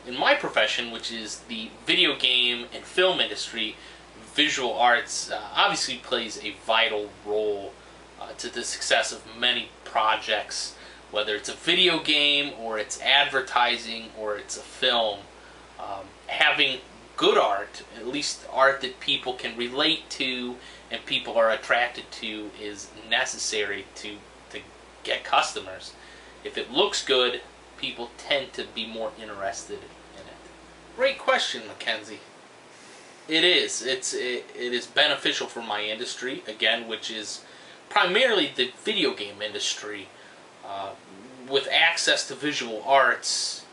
in my profession, which is the video game and film industry, visual arts obviously plays a vital role to the success of many projects, whether it's a video game or it's advertising or it's a film. Having good art, at least art that people can relate to and people are attracted to, is necessary to get customers. If it looks good, people tend to be more interested in it. Great question, Mackenzie. It is. It is beneficial for my industry, again, which is primarily the video game industry. With access to visual arts,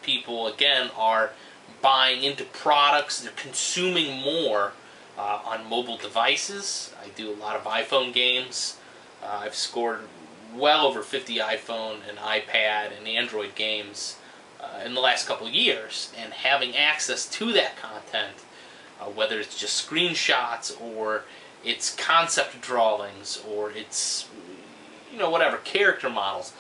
people, again, are buying into products. They're consuming more on mobile devices. I do a lot of iPhone games. I've scored well over 50 iPhone and iPad and Android games in the last couple of years, and having access to that content, whether it's just screenshots or it's concept drawings or it's, whatever, character models,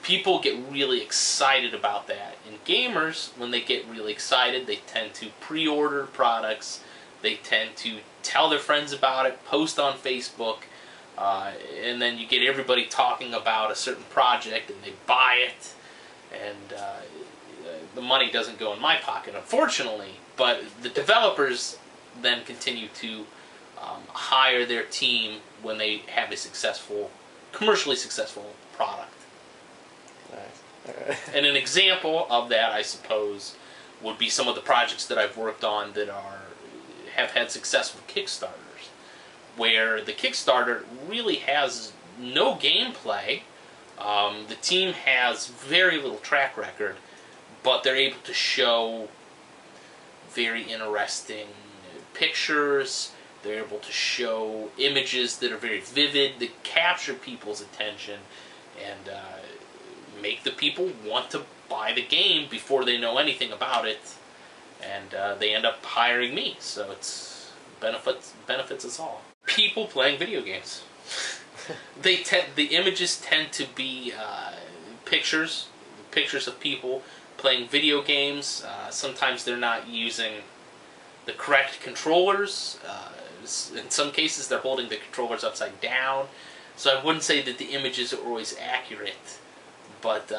people get really excited about that. And gamers, when they get really excited, they tend to pre-order products, they tend to tell their friends about it, post on Facebook, and then you get everybody talking about a certain project and they buy it, and the money doesn't go in my pocket, unfortunately, but the developers then continue to hire their team when they have a commercially successful product. Nice. And an example of that, I suppose, would be some of the projects that I've worked on that have had successful Kickstarters, where the Kickstarter really has no gameplay. The team has very little track record, but they're able to show very interesting pictures. They're able to show images that are very vivid, that capture people's attention, and make the people want to buy the game before they know anything about it, and they end up hiring me. So it's benefits us all. People playing video games. The images tend to be pictures of people playing video games. Sometimes they're not using the correct controllers. In some cases, they're holding the controllers upside down. So I wouldn't say that the images are always accurate, but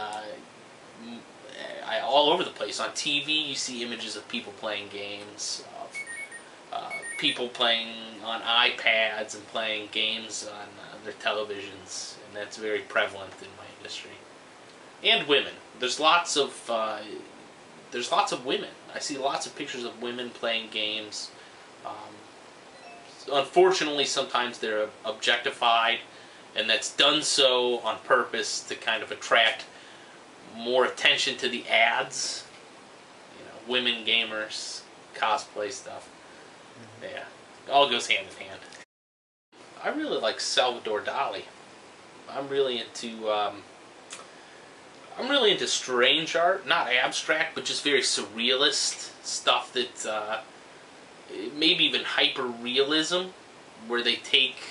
all over the place. On TV, you see images of people playing games, of people playing on iPads and playing games on their televisions, and that's very prevalent in my industry. And women. There's lots of women. I see lots of pictures of women playing games. Unfortunately, sometimes they're objectified, and that's done so on purpose to kind of attract more attention to the ads. Women gamers, cosplay stuff. Yeah, it all goes hand in hand. I really like Salvador Dali. I'm really into strange art, not abstract, but just very surrealist stuff that maybe even hyper-realism, where they take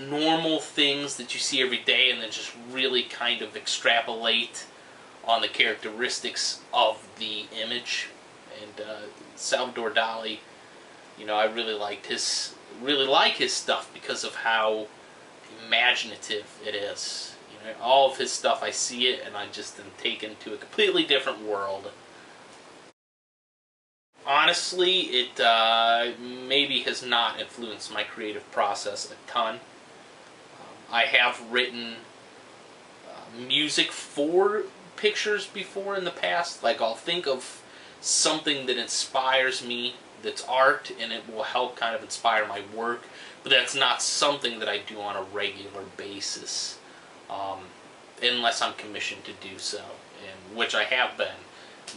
normal things that you see every day and then just really kind of extrapolate on the characteristics of the image. And Salvador Dali, I really like his stuff because of how imaginative it is. All of his stuff, I see it and I just am taken to a completely different world. Honestly, it maybe has not influenced my creative process a ton. I have written music for pictures before in the past. Like, I'll think of something that inspires me, that's art, and it will help kind of inspire my work, but that's not something that I do on a regular basis, unless I'm commissioned to do so, and which I have been.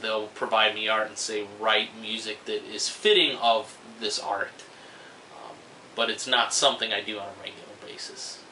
They'll provide me art and say, write music that is fitting of this art, but it's not something I do on a regular basis.